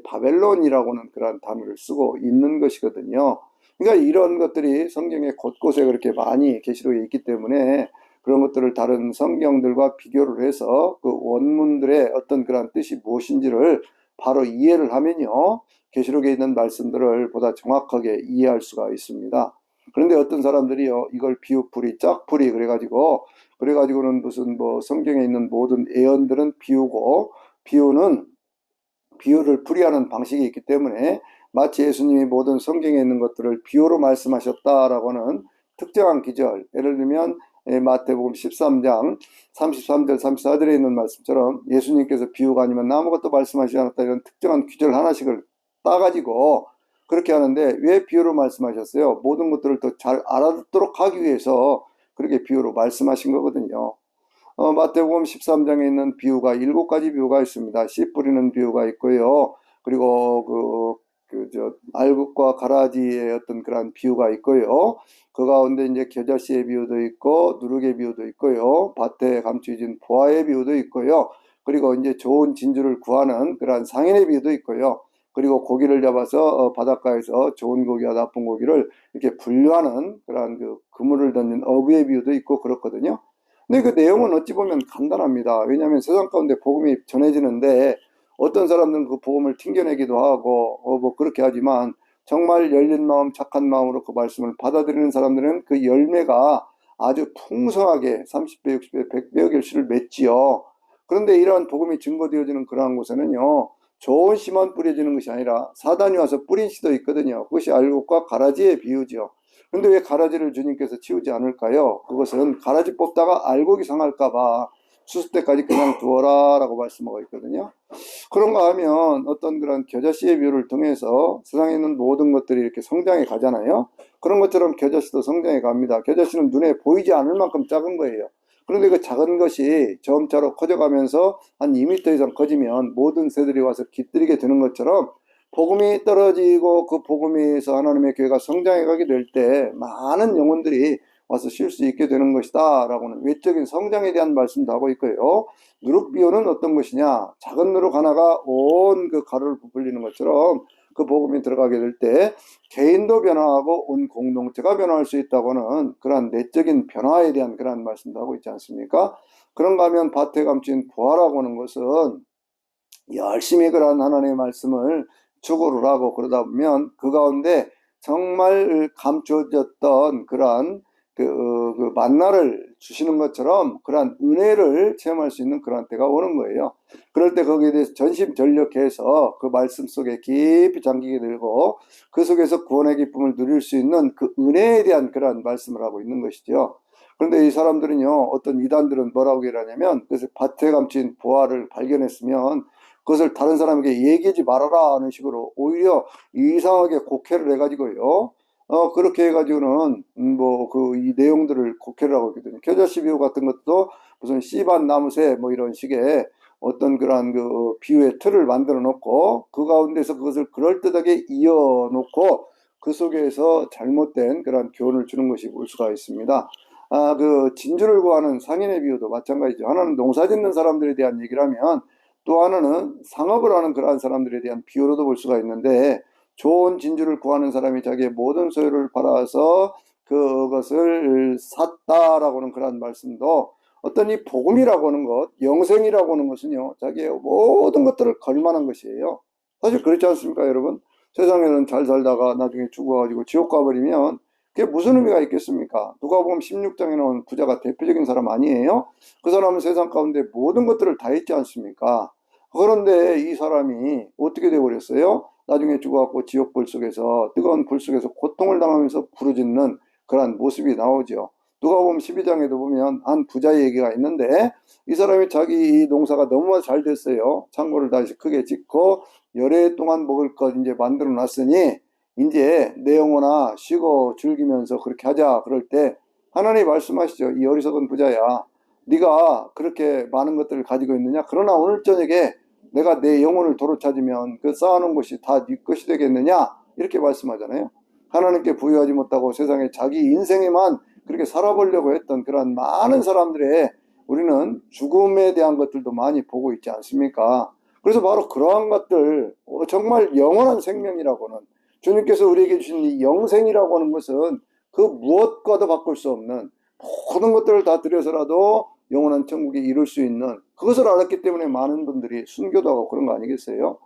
바벨론이라고는 그런 단어를 쓰고 있는 것이거든요. 그러니까 이런 것들이 성경의 곳곳에 그렇게 많이 계시록에 있기 때문에 그런 것들을 다른 성경들과 비교를 해서 그 원문들의 어떤 그런 뜻이 무엇인지를 바로 이해를 하면요, 계시록에 있는 말씀들을 보다 정확하게 이해할 수가 있습니다. 그런데 어떤 사람들이요, 이걸 비유풀이 짝풀이 그래가지고는 무슨 뭐 성경에 있는 모든 예언들은 비유고, 비유는 비유를 풀이하는 방식이 있기 때문에 마치 예수님이 모든 성경에 있는 것들을 비유로 말씀하셨다라고는 특정한 기절, 예를 들면 마태복음 13장 33절 34절에 있는 말씀처럼 예수님께서 비유가 아니면 아무것도 말씀하시지 않았다, 이런 특정한 기절 하나씩을 따가지고 그렇게 하는데, 왜 비유로 말씀하셨어요? 모든 것들을 더 잘 알아듣도록 하기 위해서 그렇게 비유로 말씀하신 거거든요. 마태복음 13장에 있는 비유가 7가지 비유가 있습니다. 씨 뿌리는 비유가 있고요. 그리고 알곡과 가라지의 어떤 그런 비유가 있고요. 그 가운데 이제 겨자씨의 비유도 있고, 누룩의 비유도 있고요. 밭에 감추어진 보화의 비유도 있고요. 그리고 이제 좋은 진주를 구하는 그러한 상인의 비유도 있고요. 그리고 고기를 잡아서 바닷가에서 좋은 고기와 나쁜 고기를 이렇게 분류하는 그러한 그 그물을 던진 어부의 비유도 있고 그렇거든요. 근데 그 내용은 어찌 보면 간단합니다. 왜냐하면 세상 가운데 복음이 전해지는데 어떤 사람들은 그 복음을 튕겨내기도 하고 뭐 그렇게 하지만, 정말 열린 마음 착한 마음으로 그 말씀을 받아들이는 사람들은 그 열매가 아주 풍성하게 30배 60배 100배 결실을 맺지요. 그런데 이러한 복음이 증거되어지는 그러한 곳에는요, 좋은 씨만 뿌려지는 것이 아니라 사단이 와서 뿌린 씨도 있거든요. 그것이 알곡과 가라지의 비유죠. 근데 왜 가라지를 주님께서 치우지 않을까요? 그것은 가라지 뽑다가 알곡이 상할까봐 추수 때까지 그냥 두어라 라고 말씀하고 있거든요. 그런가 하면 어떤 그런 겨자씨의 비유를 통해서 세상에 있는 모든 것들이 이렇게 성장해 가잖아요. 그런 것처럼 겨자씨도 성장해 갑니다. 겨자씨는 눈에 보이지 않을 만큼 작은 거예요. 그런데 그 작은 것이 점차로 커져가면서 한 2m 이상 커지면 모든 새들이 와서 깃들이게 되는 것처럼, 복음이 떨어지고 그 복음에서 하나님의 교회가 성장해 가게 될 때 많은 영혼들이 와서 쉴 수 있게 되는 것이다 라고는 외적인 성장에 대한 말씀도 하고 있고요. 누룩 비유는 어떤 것이냐, 작은 누룩 하나가 온 그 가루를 부풀리는 것처럼 그 복음이 들어가게 될 때 개인도 변화하고 온 공동체가 변화할 수 있다고는 그러한 내적인 변화에 대한 그러한 말씀도 하고 있지 않습니까? 그런가 하면 밭에 감춘 부활하고 하는 것은 열심히 그러한 하나님의 말씀을 추구를 하고 그러다 보면 그 가운데 정말 감춰졌던 그러한 그 만나를 주시는 것처럼 그러한 은혜를 체험할 수 있는 그러한 때가 오는 거예요. 그럴 때 거기에 대해서 전심전력해서 그 말씀 속에 깊이 잠기게 되고 그 속에서 구원의 기쁨을 누릴 수 있는 그 은혜에 대한 그러한 말씀을 하고 있는 것이죠. 그런데 이 사람들은요, 어떤 이단들은 뭐라고 얘기하냐면, 그래서 밭에 감춘 보화를 발견했으면 그것을 다른 사람에게 얘기하지 말아라 하는 식으로 오히려 이상하게 곡해를 해가지고요. 그렇게 해가지고는 뭐 그 이 내용들을 곡해를 하고 있거든요. 겨자씨 비유 같은 것도 무슨 씨밭 나무새 뭐 이런 식의 어떤 그러한 그 비유의 틀을 만들어 놓고 그 가운데서 그것을 그럴듯하게 이어 놓고 그 속에서 잘못된 그러한 교훈을 주는 것이 볼 수가 있습니다. 그 진주를 구하는 상인의 비유도 마찬가지죠. 하나는 농사 짓는 사람들에 대한 얘기를 하면, 또 하나는 상업을 하는 그러한 사람들에 대한 비유로도 볼 수가 있는데, 좋은 진주를 구하는 사람이 자기의 모든 소유를 팔아서 그것을 샀다라고 하는 그러한 말씀도, 어떤 이 복음이라고 하는 것, 영생이라고 하는 것은요, 자기의 모든 것들을 걸만한 것이에요. 사실 그렇지 않습니까, 여러분? 세상에는 잘 살다가 나중에 죽어가지고 지옥 가버리면 그게 무슨 의미가 있겠습니까? 누가복음 16장에 나온 부자가 대표적인 사람 아니에요? 그 사람은 세상 가운데 모든 것들을 다 했지 않습니까? 그런데 이 사람이 어떻게 되어버렸어요? 나중에 죽어갖고 지옥불 속에서, 뜨거운 불 속에서 고통을 당하면서 부르짖는 그러한 모습이 나오죠. 누가복음 12장에도 보면 한 부자의 얘기가 있는데, 이 사람이 자기 농사가 너무 잘 됐어요. 창고를 다시 크게 짓고 열해 동안 먹을 것 이제 만들어 놨으니 이제 내 영혼아 쉬고 즐기면서 그렇게 하자. 그럴 때 하나님이 말씀하시죠. 이 어리석은 부자야, 네가 그렇게 많은 것들을 가지고 있느냐? 그러나 오늘 저녁에 내가 내 영혼을 도로 찾으면 그 쌓아놓은 것이 다 네 것이 되겠느냐? 이렇게 말씀하잖아요. 하나님께 부여하지 못하고 세상에 자기 인생에만 그렇게 살아보려고 했던 그런 많은 사람들의, 우리는 죽음에 대한 것들도 많이 보고 있지 않습니까? 그래서 바로 그러한 것들, 정말 영원한 생명이라고는, 주님께서 우리에게 주신 이 영생이라고 하는 것은 그 무엇과도 바꿀 수 없는 모든 것들을 다 들여서라도 영원한 천국에 이룰 수 있는 그것을 알았기 때문에 많은 분들이 순교도 하고 그런 거 아니겠어요?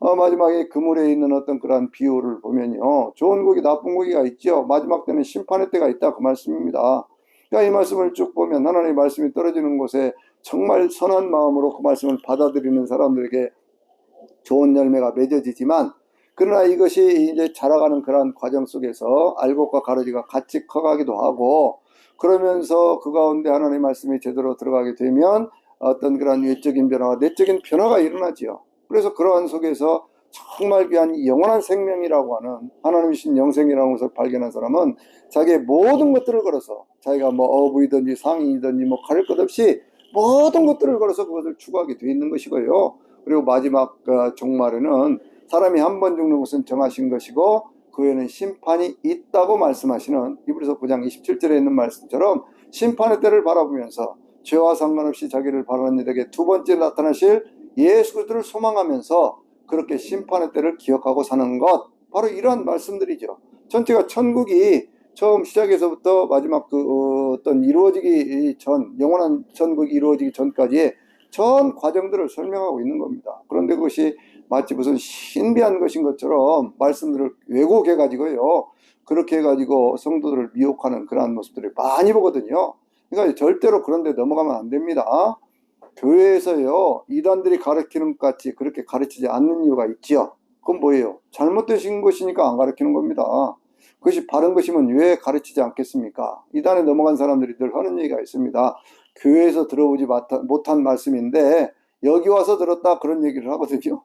마지막에 그물에 있는 어떤 그러한 비유를 보면요, 좋은 고기 나쁜 고기가 있죠. 마지막 때는 심판의 때가 있다, 그 말씀입니다. 그러니까 이 말씀을 쭉 보면 하나님의 말씀이 떨어지는 곳에 정말 선한 마음으로 그 말씀을 받아들이는 사람들에게 좋은 열매가 맺어지지만, 그러나 이것이 이제 자라가는 그러한 과정 속에서 알곡과 가루지가 같이 커가기도 하고, 그러면서 그 가운데 하나님의 말씀이 제대로 들어가게 되면 어떤 그러한 외적인 변화와 내적인 변화가 일어나지요. 그래서 그러한 속에서 정말 귀한 영원한 생명이라고 하는 하나님이신 영생이라는 것을 발견한 사람은 자기의 모든 것들을 걸어서, 자기가 뭐 어부이든지 상인이든지 뭐 가릴 것 없이 모든 것들을 걸어서 그것을 추구하게 되어 있는 것이고요. 그리고 마지막 종말에는 사람이 한 번 죽는 것은 정하신 것이고 그 후에는 심판이 있다고 말씀하시는 히브리서 9장 27절에 있는 말씀처럼 심판의 때를 바라보면서 죄와 상관없이 자기를 바라는 이들에게 두 번째 나타나실 예수 그리스도를 소망하면서 그렇게 심판의 때를 기억하고 사는 것, 바로 이러한 말씀들이죠. 전체가 천국이 처음 시작에서부터 마지막 어떤 이루어지기 전, 영원한 천국이 이루어지기 전까지의 전 과정들을 설명하고 있는 겁니다. 그런데 그것이 마치 무슨 신비한 것인 것처럼 말씀들을 왜곡해 가지고요, 그렇게 해가지고 성도들을 미혹하는 그러한 모습들을 많이 보거든요. 그러니까 절대로 그런 데 넘어가면 안 됩니다. 교회에서요, 이단들이 가르치는 것 같이 그렇게 가르치지 않는 이유가 있지요. 그건 뭐예요? 잘못되신 것이니까 안 가르치는 겁니다. 그것이 바른 것이면 왜 가르치지 않겠습니까? 이단에 넘어간 사람들이 늘 하는 얘기가 있습니다. 교회에서 들어보지 못한 말씀인데 여기 와서 들었다, 그런 얘기를 하거든요.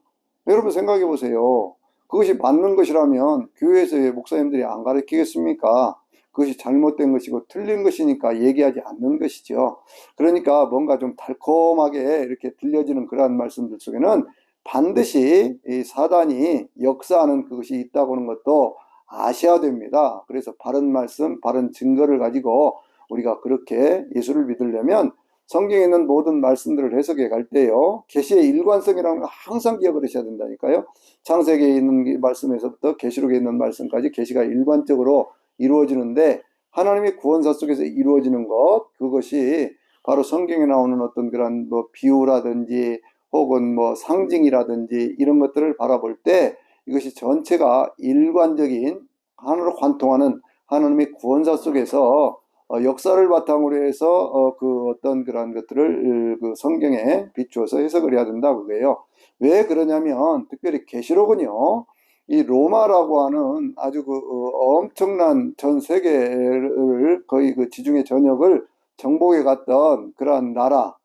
여러분 생각해 보세요. 그것이 맞는 것이라면 교회에서의 목사님들이 안 가르치겠습니까? 그것이 잘못된 것이고 틀린 것이니까 얘기하지 않는 것이죠. 그러니까 뭔가 좀 달콤하게 이렇게 들려지는 그러한 말씀들 속에는 반드시 이 사단이 역사하는 그것이 있다고 하는 것도 아셔야 됩니다. 그래서 바른 말씀, 바른 증거를 가지고 우리가 그렇게 예수를 믿으려면 성경에 있는 모든 말씀들을 해석해 갈 때요, 계시의 일관성이라는 걸 항상 기억을 하셔야 된다니까요. 창세기에 있는 말씀에서부터 계시록에 있는 말씀까지 계시가 일관적으로 이루어지는데, 하나님의 구원사 속에서 이루어지는 것, 그것이 바로 성경에 나오는 어떤 그런 뭐 비유라든지 혹은 뭐 상징이라든지 이런 것들을 바라볼 때 이것이 전체가 일관적인 하나로 관통하는 하나님의 구원사 속에서 역사를 바탕으로 해서 그 어떤 그런 것들을 그 성경에 비추어서 해석을 해야 된다 그거예요. 왜 그러냐면 특별히 계시록은요, 이 로마라고 하는 아주 그 엄청난 전 세계를 거의 그 지중해 전역을 정복해 갔던 그러한 나라,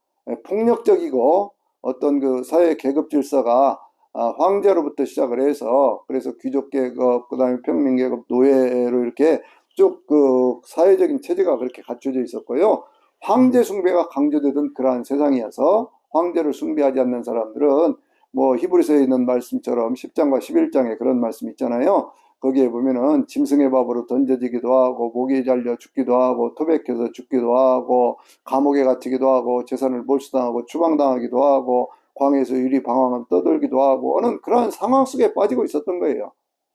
폭력적이고 어떤 그 사회 계급 질서가 황제로부터 시작을 해서, 그래서 귀족 계급, 그다음에 평민 계급, 노예로 이렇게 쭉 그 사회적인 체제가 그렇게 갖춰져 있었고요. 황제 숭배가 강조되던 그러한 세상이어서 황제를 숭배하지 않는 사람들은 뭐 히브리서에 있는 말씀처럼 10장과 11장에 그런 말씀 있잖아요. 거기에 보면은 짐승의 밥으로 던져지기도 하고 목에 잘려 죽기도 하고 토백해서 죽기도 하고 감옥에 갇히기도 하고 재산을 몰수당하고 추방당하기도 하고 광에서 유리 방황을 떠돌기도 하고 하는 그런 상황 속에 빠지고 있었던 거예요.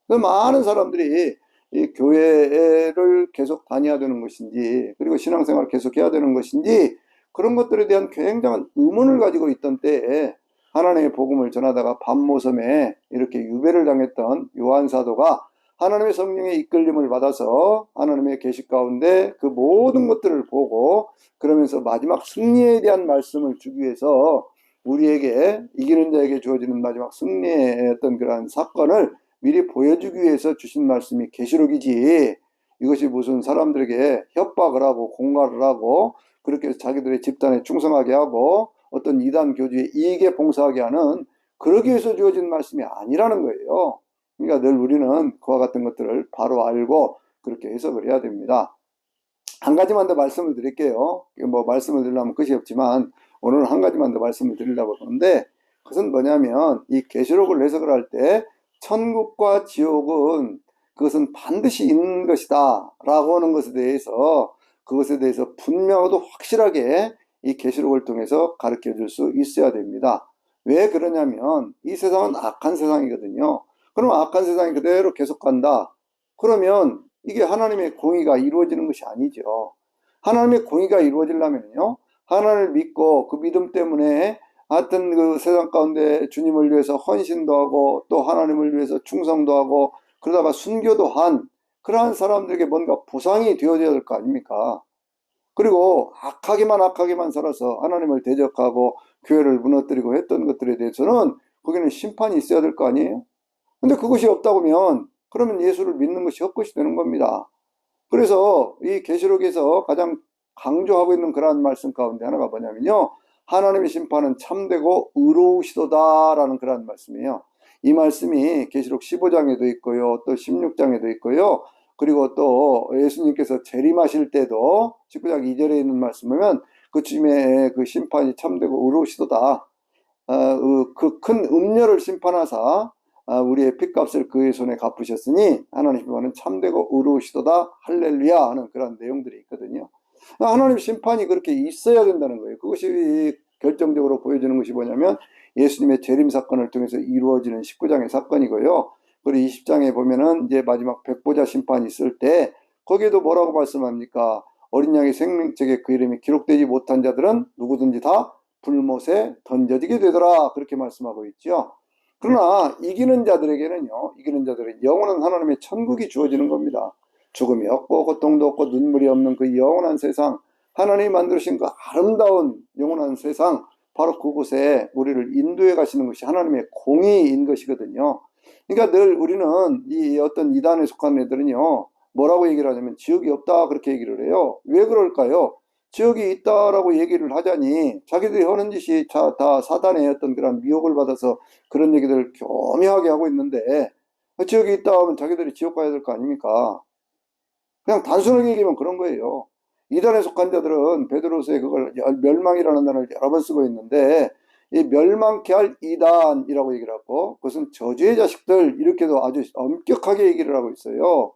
그 많은 사람들이 이 교회를 계속 다녀야 되는 것인지, 그리고 신앙생활을 계속 해야 되는 것인지, 그런 것들에 대한 굉장한 의문을 가지고 있던 때에 하나님의 복음을 전하다가 밤모섬에 이렇게 유배를 당했던 요한 사도가 하나님의 성령의 이끌림을 받아서 하나님의 계시 가운데 그 모든 것들을 보고, 그러면서 마지막 승리에 대한 말씀을 주기 위해서 우리에게, 이기는 자에게 주어지는 마지막 승리의 어떤 그러한 사건을 미리 보여주기 위해서 주신 말씀이 계시록이지, 이것이 무슨 사람들에게 협박을 하고 공갈을 하고 그렇게 해서 자기들의 집단에 충성하게 하고 어떤 이단 교주의 이익에 봉사하게 하는, 그러기 위해서 주어진 말씀이 아니라는 거예요. 그러니까 늘 우리는 그와 같은 것들을 바로 알고 그렇게 해석을 해야 됩니다. 한 가지만 더 말씀을 드릴게요. 뭐 말씀을 드리려면 끝이 없지만 오늘은 한 가지만 더 말씀을 드리려고 하는데, 그것은 뭐냐면 이 계시록을 해석을 할 때 천국과 지옥은 그것은 반드시 있는 것이다 라고 하는 것에 대해서, 그것에 대해서 분명하고 확실하게 이 계시록을 통해서 가르쳐 줄 수 있어야 됩니다. 왜 그러냐면 이 세상은 악한 세상이거든요. 그럼 악한 세상이 그대로 계속 간다, 그러면 이게 하나님의 공의가 이루어지는 것이 아니죠. 하나님의 공의가 이루어지려면요, 하나님을 믿고 그 믿음 때문에 하여튼 그 세상 가운데 주님을 위해서 헌신도 하고 또 하나님을 위해서 충성도 하고 그러다가 순교도 한 그러한 사람들에게 뭔가 보상이 되어져야 될 거 아닙니까? 그리고 악하게만 살아서 하나님을 대적하고 교회를 무너뜨리고 했던 것들에 대해서는 거기는 심판이 있어야 될 거 아니에요? 근데 그것이 없다고 하면 그러면 예수를 믿는 것이 헛것이 되는 겁니다. 그래서 이 계시록에서 가장 강조하고 있는 그러한 말씀 가운데 하나가 뭐냐면요, 하나님의 심판은 참되고 의로우시도다라는 그러한 말씀이에요. 이 말씀이 계시록 15장에도 있고요, 또 16장에도 있고요, 그리고 또 예수님께서 재림하실 때도 19장 2절에 있는 말씀 보면 그쯤에 그 심판이 참되고 의로우시도다. 그 큰 음녀를 심판하사 우리의 핏값을 그의 손에 갚으셨으니 하나님께서는 참되고 의로우시도다 할렐루야 하는 그런 내용들이 있거든요. 하나님 심판이 그렇게 있어야 된다는 거예요. 그것이 결정적으로 보여주는 것이 뭐냐면 예수님의 재림 사건을 통해서 이루어지는 19장의 사건이고요. 그리고 20장에 보면은 이제 마지막 백보자 심판이 있을 때 거기에도 뭐라고 말씀합니까? 어린 양의 생명책에 그 이름이 기록되지 못한 자들은 누구든지 다 불못에 던져지게 되더라, 그렇게 말씀하고 있죠. 그러나 이기는 자들에게는요, 이기는 자들은 영원한 하나님의 천국이 주어지는 겁니다. 죽음이 없고 고통도 없고 눈물이 없는 그 영원한 세상, 하나님이 만드신 그 아름다운 영원한 세상, 바로 그곳에 우리를 인도해 가시는 것이 하나님의 공의인 것이거든요. 그러니까 늘 우리는 이 어떤 이단에 속한 애들은요, 뭐라고 얘기를 하냐면 지옥이 없다 그렇게 얘기를 해요. 왜 그럴까요? 지옥이 있다라고 얘기를 하자니 자기들이 하는 짓이 다 사단의 어떤 그런 미혹을 받아서 그런 얘기들을 교묘하게 하고 있는데, 지옥이 있다 하면 자기들이 지옥 가야 될 거 아닙니까? 그냥 단순하게 얘기하면 그런 거예요. 이단에 속한 자들은 베드로서에 그걸 멸망이라는 단어를 여러 번 쓰고 있는데, 이 멸망케 할 이단이라고 얘기를 하고 그것은 저주의 자식들 이렇게도 아주 엄격하게 얘기를 하고 있어요.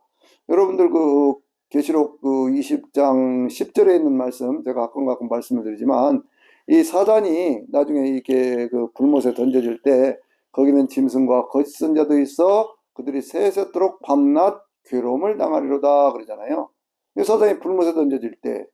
여러분들 그 계시록 그 20장 10절에 있는 말씀 제가 가끔 말씀을 드리지만, 이 사단이 나중에 이렇게 그 불못에 던져질 때 거기는 짐승과 거짓 선자도 있어 그들이 세세토록 밤낮 괴로움을 당하리로다 그러잖아요. 사단이 불못에 던져질 때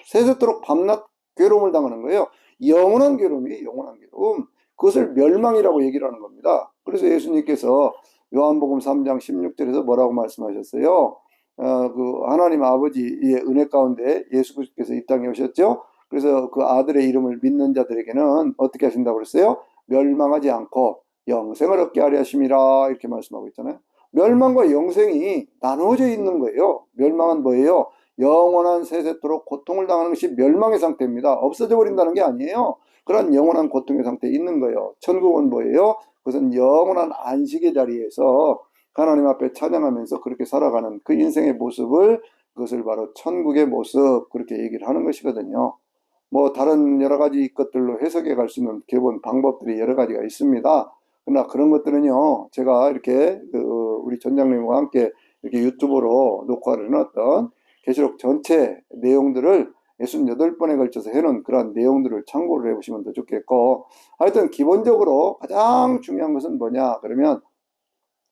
세세토록 밤낮 괴로움을 당하는 거예요. 영원한 괴로움이 영원한 괴로움. 그것을 멸망이라고 얘기를 하는 겁니다. 그래서 예수님께서 요한복음 3장 16절에서 뭐라고 말씀하셨어요? 그 하나님 아버지의 은혜 가운데 예수 그리스도께서 이 땅에 오셨죠. 그래서 그 아들의 이름을 믿는 자들에게는 어떻게 하신다고 그랬어요? 멸망하지 않고 영생을 얻게 하려 하심이라, 이렇게 말씀하고 있잖아요. 멸망과 영생이 나누어져 있는 거예요. 멸망은 뭐예요? 영원한 세세토록 고통을 당하는 것이 멸망의 상태입니다. 없어져 버린다는 게 아니에요. 그런 영원한 고통의 상태에 있는 거예요. 천국은 뭐예요? 그것은 영원한 안식의 자리에서 하나님 앞에 찬양하면서 그렇게 살아가는 그 인생의 모습을, 그것을 바로 천국의 모습, 그렇게 얘기를 하는 것이거든요. 뭐 다른 여러 가지 것들로 해석해 갈 수 있는 기본 방법들이 여러 가지가 있습니다. 그러나 그런 것들은요, 제가 이렇게 우리 전장님과 함께 이렇게 유튜브로 녹화를 해놨던 계시록 전체 내용들을 68번에 걸쳐서 해놓은 그런 내용들을 참고를 해보시면 더 좋겠고, 하여튼 기본적으로 가장 중요한 것은 뭐냐 그러면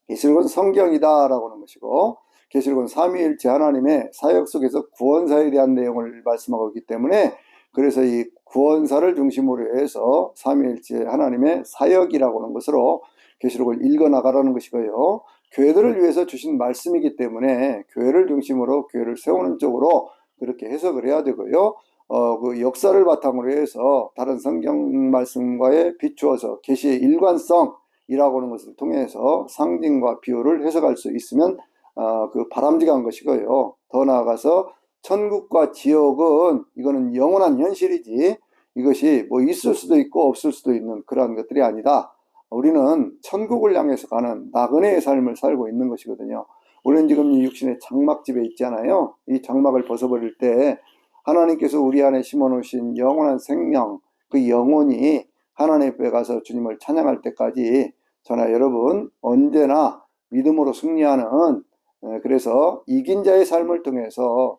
계시록은 성경이다라고 하는 것이고, 계시록은 삼위일체 하나님의 사역 속에서 구원사에 대한 내용을 말씀하고 있기 때문에, 그래서 이 구원사를 중심으로 해서 삼위일체 하나님의 사역이라고 하는 것으로 계시록을 읽어나가라는 것이고요. 교회들을 위해서 주신 말씀이기 때문에 교회를 중심으로 교회를 세우는 쪽으로 그렇게 해석을 해야 되고요. 그 역사를 바탕으로 해서 다른 성경 말씀과에 비추어서 계시의 일관성이라고 하는 것을 통해서 상징과 비유를 해석할 수 있으면 그 바람직한 것이고요. 더 나아가서 천국과 지옥은 이거는 영원한 현실이지 이것이 뭐 있을 수도 있고 없을 수도 있는 그러한 것들이 아니다. 우리는 천국을 향해서 가는 나그네의 삶을 살고 있는 것이거든요. 우리는 지금 이 육신의 장막집에 있잖아요. 이 장막을 벗어버릴 때 하나님께서 우리 안에 심어놓으신 영원한 생명, 그 영혼이 하나님 앞에 가서 주님을 찬양할 때까지 저나 여러분 언제나 믿음으로 승리하는, 그래서 이긴 자의 삶을 통해서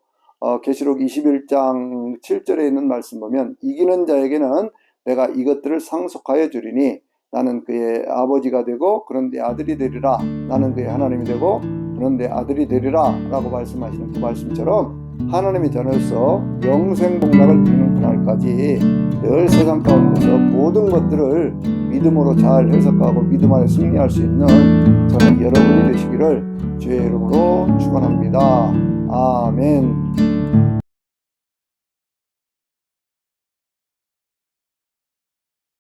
계시록 21장 7절에 있는 말씀 보면 이기는 자에게는 내가 이것들을 상속하여 주리니 나는 그의 아버지가 되고 그런 데 아들이 되리라. 나는 그의 하나님이 되고 그런 데 아들이 되리라 라고 말씀하시는 그 말씀처럼 하나님의 자녀로서 영생복락을 누리는 그날까지 늘 세상 가운데서 모든 것들을 믿음으로 잘 해석하고 믿음 안에 승리할 수 있는 저는 여러분이 되시기를 주의 이름으로 축원합니다. 아멘.